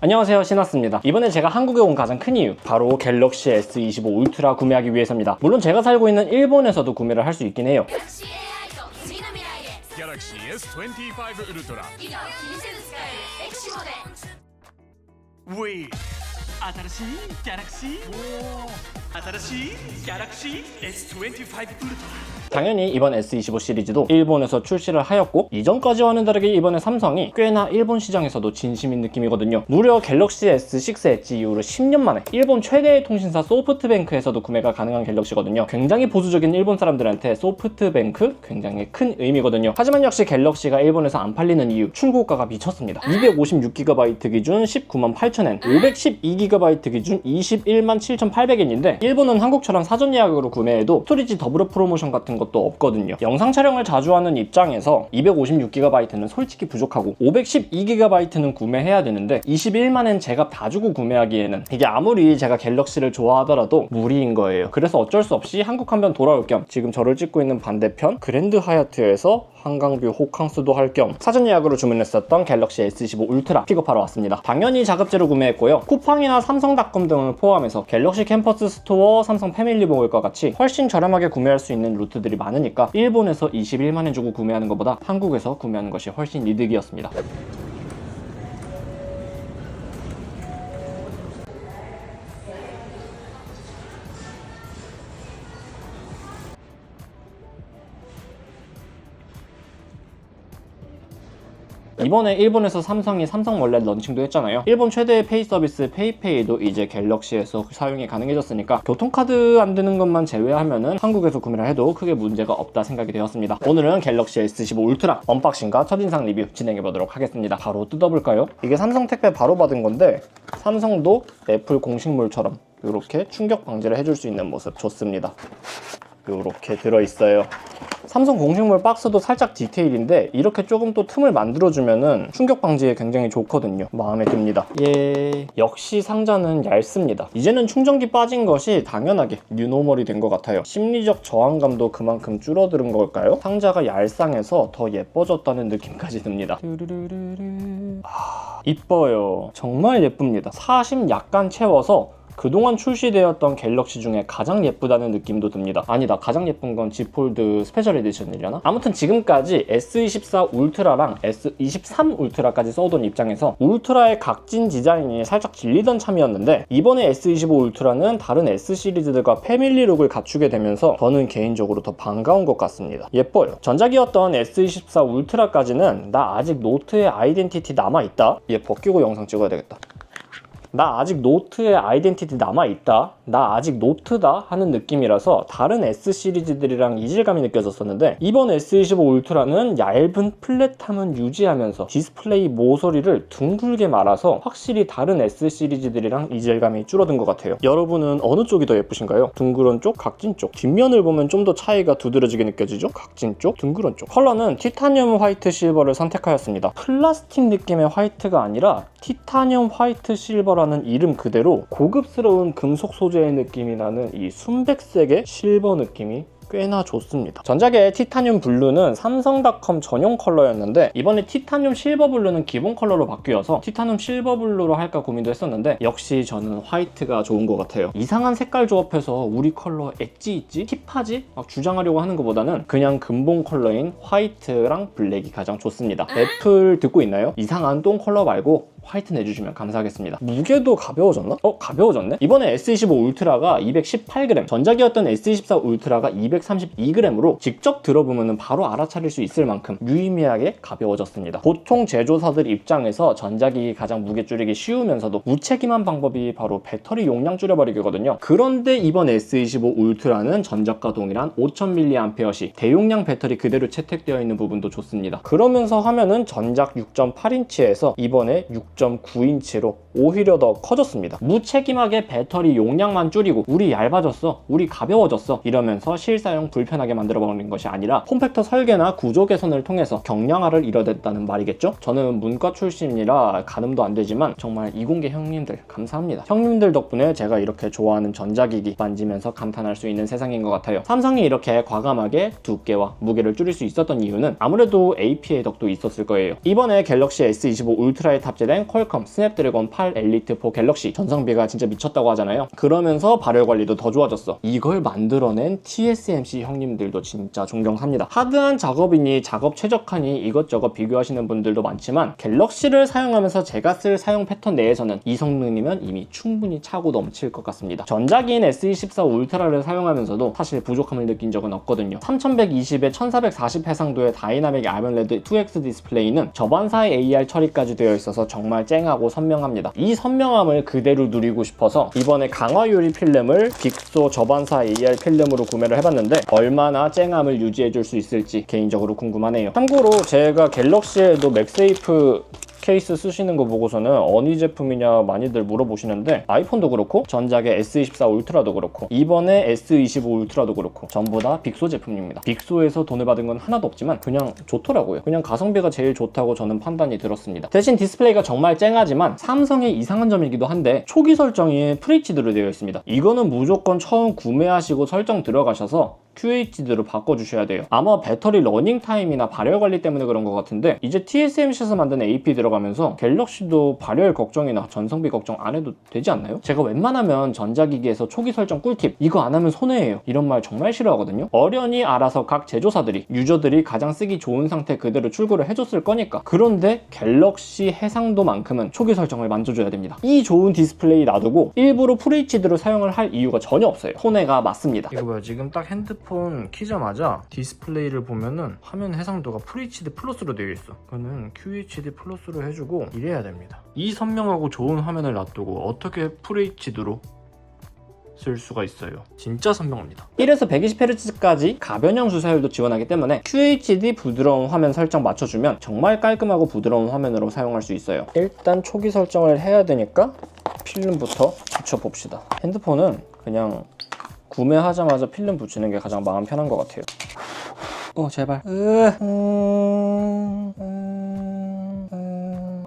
안녕하세요, 신하스입니다. 이번에 제가 한국에 온 가장 큰 이유, 바로 갤럭시 S25 울트라 구매하기 위해서입니다. 물론 제가 살고 있는 일본에서도 구매를 할 수 있긴 해요. Galaxy S25 Ultra. Wait. 新しい Galaxy? 新しい Galaxy S25 Ultra. 당연히 이번 S25 시리즈도 일본에서 출시를 하였고, 이전까지와는 다르게 이번에 삼성이 꽤나 일본 시장에서도 진심인 느낌이거든요. 무려 갤럭시 S6 엣지 이후로 10년 만에 일본 최대의 통신사 소프트뱅크에서도 구매가 가능한 갤럭시거든요. 굉장히 보수적인 일본 사람들한테 소프트뱅크 굉장히 큰 의미거든요. 하지만 역시 갤럭시가 일본에서 안 팔리는 이유, 출고가가 미쳤습니다. 256GB 기준 198,000엔, 512GB 기준 217,800엔인데 일본은 한국처럼 사전 예약으로 구매해도 스토리지 더블 프로모션 같은 것도 없거든요. 영상 촬영을 자주 하는 입장에서 256GB는 솔직히 부족하고 512GB는 구매해야 되는데 21만엔 제값 다 주고 구매하기에는 이게 아무리 제가 갤럭시를 좋아하더라도 무리인 거예요. 그래서 어쩔 수 없이 한국 한번 돌아올 겸 지금 저를 찍고 있는 반대편 그랜드 하얏트에서 한강뷰 호캉스도 할 겸 사전 예약으로 주문했었던 갤럭시 S25 울트라 픽업하러 왔습니다. 당연히 자급제로 구매했고요. 쿠팡이나 삼성닷컴 등을 포함해서 갤럭시 캠퍼스 스토어, 삼성 패밀리몰과 같이 훨씬 저렴하게 구매할 수 있는 루트들이 많으니까 일본에서 21만엔 주고 구매하는 것보다 한국에서 구매하는 것이 훨씬 이득이었습니다. 이번에 일본에서 삼성이 삼성 월렛 런칭도 했잖아요. 일본 최대의 페이 서비스 페이페이도 이제 갤럭시에서 사용이 가능해졌으니까 교통카드 안 드는 것만 제외하면은 한국에서 구매를 해도 크게 문제가 없다 생각이 되었습니다. 오늘은 갤럭시 S25 울트라 언박싱과 첫인상 리뷰 진행해보도록 하겠습니다. 바로 뜯어볼까요? 이게 삼성 택배 바로 받은 건데 삼성도 애플 공식물처럼 이렇게 충격 방지를 해줄 수 있는 모습 좋습니다. 이렇게 들어있어요. 삼성 공식물 박스도 살짝 디테일인데 이렇게 조금 또 틈을 만들어주면은 충격 방지에 굉장히 좋거든요. 마음에 듭니다. 예, 역시 상자는 얇습니다. 이제는 충전기 빠진 것이 당연하게 뉴노멀이 된 것 같아요. 심리적 저항감도 그만큼 줄어드는 걸까요? 상자가 얄쌍해서 더 예뻐졌다는 느낌까지 듭니다. 이뻐요. 정말 예쁩니다. 40 약간 채워서 그동안 출시되었던 갤럭시 중에 가장 예쁘다는 느낌도 듭니다. 아니다, 가장 예쁜 건 Z 폴드 스페셜 에디션이려나? 아무튼 지금까지 S24 울트라랑 S23 울트라까지 써오던 입장에서 울트라의 각진 디자인이 살짝 질리던 참이었는데 이번에 S25 울트라는 다른 S 시리즈들과 패밀리룩을 갖추게 되면서 저는 개인적으로 더 반가운 것 같습니다. 예뻐요. 전작이었던 S24 울트라까지는 나 아직 노트의 아이덴티티 남아있다? 얘 벗기고 영상 찍어야 되겠다. 나 아직 노트의 아이덴티티 남아있다, 나 아직 노트다 하는 느낌이라서 다른 S 시리즈들이랑 이질감이 느껴졌었는데 이번 S25 울트라는 얇은 플랫함은 유지하면서 디스플레이 모서리를 둥글게 말아서 확실히 다른 S 시리즈들이랑 이질감이 줄어든 것 같아요. 여러분은 어느 쪽이 더 예쁘신가요? 둥그런 쪽? 각진 쪽? 뒷면을 보면 좀 더 차이가 두드러지게 느껴지죠? 각진 쪽? 둥그런 쪽. 컬러는 티타늄 화이트 실버를 선택하였습니다. 플라스틱 느낌의 화이트가 아니라 티타늄 화이트 실버라는 이름 그대로 고급스러운 금속 소재의 느낌이 나는 이 순백색의 실버 느낌이 꽤나 좋습니다. 전작의 티타늄 블루는 삼성닷컴 전용 컬러였는데 이번에 티타늄 실버 블루는 기본 컬러로 바뀌어서 티타늄 실버 블루로 할까 고민도 했었는데 역시 저는 화이트가 좋은 것 같아요. 이상한 색깔 조합해서 우리 컬러 엣지 있지? 힙하지? 막 주장하려고 하는 것보다는 그냥 근본 컬러인 화이트랑 블랙이 가장 좋습니다. 애플 듣고 있나요? 이상한 똥 컬러 말고 화이트 내주시면 감사하겠습니다. 무게도 가벼워졌나? 가벼워졌네? 이번에 S25 울트라가 218g, 전작이었던 S24 울트라가 232g으로 직접 들어보면 바로 알아차릴 수 있을 만큼 유의미하게 가벼워졌습니다. 보통 제조사들 입장에서 전작이 가장 무게 줄이기 쉬우면서도 무책임한 방법이 바로 배터리 용량 줄여버리기거든요. 그런데 이번 S25 울트라는 전작과 동일한 5000mAh 대용량 배터리 그대로 채택되어 있는 부분도 좋습니다. 그러면서 화면은 전작 6.8인치에서 이번에 6.9인치로 오히려 더 커졌습니다. 무책임하게 배터리 용량만 줄이고 우리 얇아졌어, 우리 가벼워졌어 이러면서 실사용 불편하게 만들어버린 것이 아니라 폼팩터 설계나 구조 개선을 통해서 경량화를 이뤄냈다는 말이겠죠? 저는 문과 출신이라 가늠도 안 되지만 정말 이공계 형님들 감사합니다. 형님들 덕분에 제가 이렇게 좋아하는 전자기기 만지면서 감탄할 수 있는 세상인 것 같아요. 삼성이 이렇게 과감하게 두께와 무게를 줄일 수 있었던 이유는 아무래도 AP의 덕도 있었을 거예요. 이번에 갤럭시 S25 울트라에 탑재된 요즘에 퀄컴 스냅드래곤 8 엘리트 4 갤럭시 전성비가 진짜 미쳤다고 하잖아요. 그러면서 발열 관리도 더 좋아졌어. 이걸 만들어낸 TSMC 형님들도 진짜 존경합니다. 하드한 작업이니 작업 최적하니 이것저것 비교하시는 분들도 많지만 갤럭시를 사용하면서 제가 쓸 사용 패턴 내에서는 이 성능이면 이미 충분히 차고 넘칠 것 같습니다. 전자기인 S24 울트라를 사용하면서도 사실 부족함을 느낀 적은 없거든요. 3120에 1440 해상도의 다이나믹 아몰레드 2X 디스플레이는 저반사의 AR 처리까지 되어 있어서 정말 쨍하고 선명합니다. 이 선명함을 그대로 누리고 싶어서 이번에 강화 유리 필름을 빅소 저반사 AR 필름으로 구매를 해봤는데 얼마나 쨍함을 유지해줄 수 있을지 개인적으로 궁금하네요. 참고로 제가 갤럭시에도 맥세이프 케이스 쓰시는 거 보고서는 어느 제품이냐 많이들 물어보시는데 아이폰도 그렇고 전작의 S24 울트라도 그렇고 이번에 S25 울트라도 그렇고 전부 다 빅소 제품입니다. 빅소에서 돈을 받은 건 하나도 없지만 그냥 좋더라고요. 그냥 가성비가 제일 좋다고 저는 판단이 들었습니다. 대신 디스플레이가 정말 쨍하지만 삼성의 이상한 점이기도 한데 초기 설정이 FHD로 되어 있습니다. 이거는 무조건 처음 구매하시고 설정 들어가셔서 QHD로 바꿔주셔야 돼요. 아마 배터리 러닝타임이나 발열 관리 때문에 그런 것 같은데 이제 TSMC에서 만든 AP 들어가면서 갤럭시도 발열 걱정이나 전성비 걱정 안 해도 되지 않나요? 제가 웬만하면 전자기기에서 초기 설정 꿀팁 이거 안 하면 손해예요 이런 말 정말 싫어하거든요. 어련히 알아서 각 제조사들이 유저들이 가장 쓰기 좋은 상태 그대로 출고를 해줬을 거니까. 그런데 갤럭시 해상도만큼은 초기 설정을 만져줘야 됩니다. 이 좋은 디스플레이 놔두고 일부러 FHD로 사용을 할 이유가 전혀 없어요. 손해가 맞습니다. 이거 뭐야, 지금 딱 핸드폰 키자마자 디스플레이를 보면은 화면 해상도가 FHD 플러스로 되어 있어. 그거는 QHD 플러스로 해주고 이래야 됩니다. 이 선명하고 좋은 화면을 놔두고 어떻게 FHD로 쓸 수가 있어요. 진짜 선명합니다. 1에서 120Hz까지 가변형 주사율도 지원하기 때문에 QHD 부드러운 화면 설정 맞춰주면 정말 깔끔하고 부드러운 화면으로 사용할 수 있어요. 일단 초기 설정을 해야 되니까 필름부터 붙여봅시다. 핸드폰은 그냥 구매하자마자 필름 붙이는 게 가장 마음 편한 것 같아요. 제발.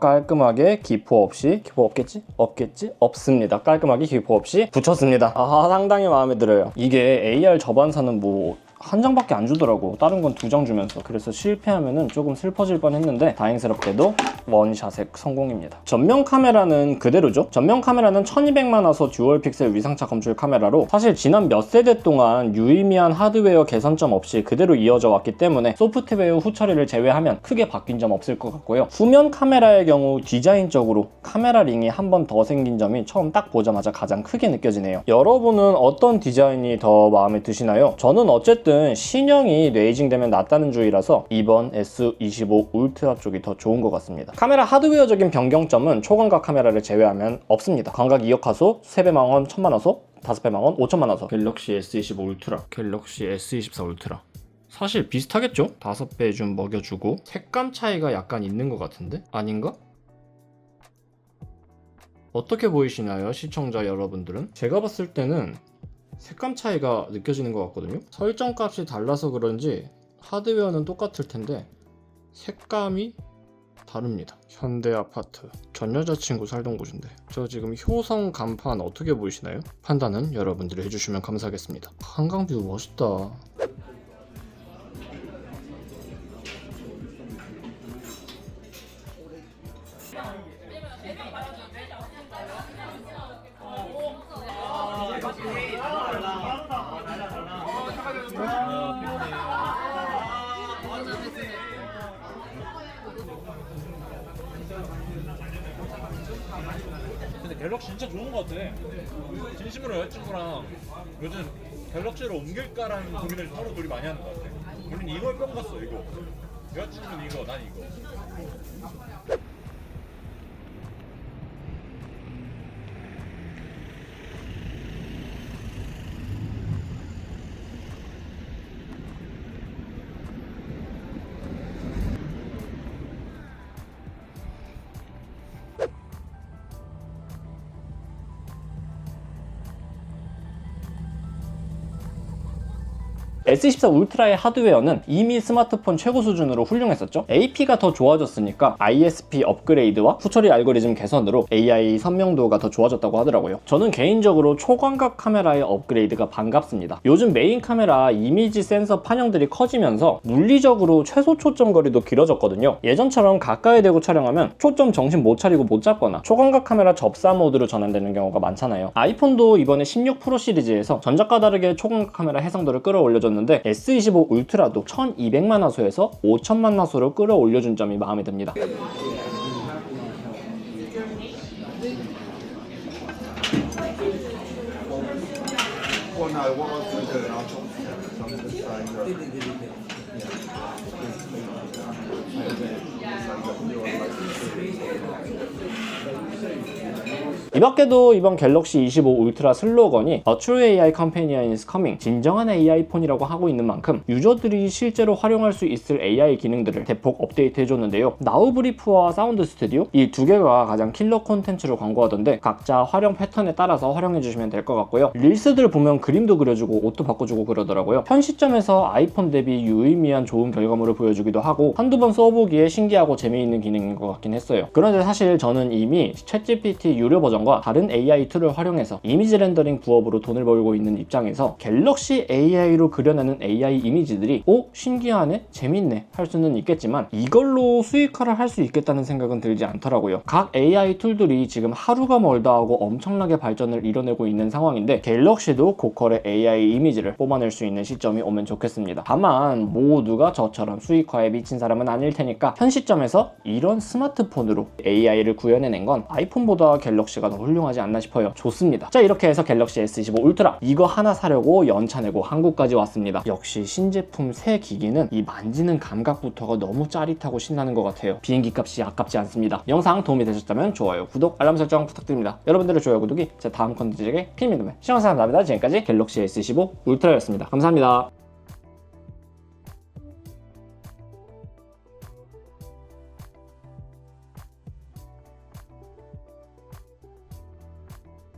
깔끔하게 기포 없이, 기포 없겠지? 없겠지? 없습니다. 깔끔하게 기포 없이 붙였습니다. 상당히 마음에 들어요. 이게 AR 저반사는 뭐 한 장밖에 안 주더라고. 다른 건 2장 주면서. 그래서 실패하면은 조금 슬퍼질 뻔했는데 다행스럽게도 원샷에 성공입니다. 전면 카메라는 그대로죠. 전면 카메라는 1200만 화소 듀얼 픽셀 위상차 검출 카메라로 사실 지난 몇 세대 동안 유의미한 하드웨어 개선점 없이 그대로 이어져 왔기 때문에 소프트웨어 후처리를 제외하면 크게 바뀐 점 없을 것 같고요. 후면 카메라의 경우 디자인적으로 카메라 링이 한 번 더 생긴 점이 처음 딱 보자마자 가장 크게 느껴지네요. 여러분은 어떤 디자인이 더 마음에 드시나요? 저는 어쨌든 신형이 레이징 되면 낫다는 주의라서 이번 S25 울트라 쪽이 더 좋은 것 같습니다. 카메라 하드웨어적인 변경점은 초광각 카메라를 제외하면 없습니다. 광각 2억 화소, 3배 망원 1000만 화소, 5배 망원 5천만 화소. 갤럭시 S25 울트라, 갤럭시 S24 울트라 사실 비슷하겠죠? 5배 좀 먹여주고 색감 차이가 약간 있는 것 같은데? 아닌가? 어떻게 보이시나요, 시청자 여러분들은? 제가 봤을 때는 색감 차이가 느껴지는 것 같거든요. 설정값이 달라서 그런지 하드웨어는 똑같을 텐데 색감이 다릅니다. 현대아파트 전 여자친구 살던 곳인데 저 지금 효성 간판 어떻게 보이시나요? 판단은 여러분들이 해주시면 감사하겠습니다. 한강뷰 멋있다. 근데 갤럭시 진짜 좋은 것 같아. 진심으로 여자친구랑 요즘 갤럭시로 옮길까라는 고민을 서로 둘이 많이 하는 것 같아. 우린 이걸 뿅갔어 이거. 여자친구는 이거, 난 이거. S24 울트라의 하드웨어는 이미 스마트폰 최고 수준으로 훌륭했었죠. AP가 더 좋아졌으니까 ISP 업그레이드와 후처리 알고리즘 개선으로 AI 선명도가 더 좋아졌다고 하더라고요. 저는 개인적으로 초광각 카메라의 업그레이드가 반갑습니다. 요즘 메인 카메라 이미지 센서 판형들이 커지면서 물리적으로 최소 초점 거리도 길어졌거든요. 예전처럼 가까이 대고 촬영하면 초점 정신 못 차리고 못 잡거나 초광각 카메라 접사 모드로 전환되는 경우가 많잖아요. 아이폰도 이번에 16 프로 시리즈에서 전작과 다르게 초광각 카메라 해상도를 끌어올려줬는데 S25 울트라도 1200만 화소에서 5000만 화소로 끌어올려준 점이 마음에 듭니다. Well, no, what I was going to do, and I'll talk to them, so I'm going to say 이 밖에도 이번 갤럭시 25 울트라 슬로건이 A True AI Companion is Coming, 진정한 AI 폰이라고 하고 있는 만큼 유저들이 실제로 활용할 수 있을 AI 기능들을 대폭 업데이트 해줬는데요. 나우브리프와 사운드 스튜디오 이 두 개가 가장 킬러 콘텐츠로 광고하던데 각자 활용 패턴에 따라서 활용해주시면 될 것 같고요. 릴스들 보면 그림도 그려주고 옷도 바꿔주고 그러더라고요. 현 시점에서 아이폰 대비 유의미한 좋은 결과물을 보여주기도 하고 한두 번 써보기에 신기하고 재미있는 기능인 것 같긴 했어요. 그런데 사실 저는 이미 챗GPT 유료 버전과 다른 AI 툴을 활용해서 이미지 렌더링 부업으로 돈을 벌고 있는 입장에서 갤럭시 AI로 그려내는 AI 이미지들이 신기하네? 재밌네? 할 수는 있겠지만 이걸로 수익화를 할 수 있겠다는 생각은 들지 않더라고요. 각 AI 툴들이 지금 하루가 멀다 하고 엄청나게 발전을 이뤄내고 있는 상황인데 갤럭시도 고퀄의 AI 이미지를 뽑아낼 수 있는 시점이 오면 좋겠습니다. 다만 모두가 저처럼 수익화에 미친 사람은 아닐 테니까 현 시점에서 이런 스마트폰으로 AI를 구현해낸 건 아이폰보다 갤럭시가 더 훌륭하지 않나 싶어요. 좋습니다. 자, 이렇게 해서 갤럭시 S25 울트라 이거 하나 사려고 연차 내고 한국까지 왔습니다. 역시 신제품 새 기기는 이 만지는 감각부터가 너무 짜릿하고 신나는 것 같아요. 비행기 값이 아깝지 않습니다. 영상 도움이 되셨다면 좋아요, 구독, 알람 설정 부탁드립니다. 여러분들의 좋아요, 구독이 제 다음 컨텐츠에게 큰 힘이 됩니다. 시청해주셔서 감사합니다. 지금까지 갤럭시 S25 울트라였습니다. 감사합니다.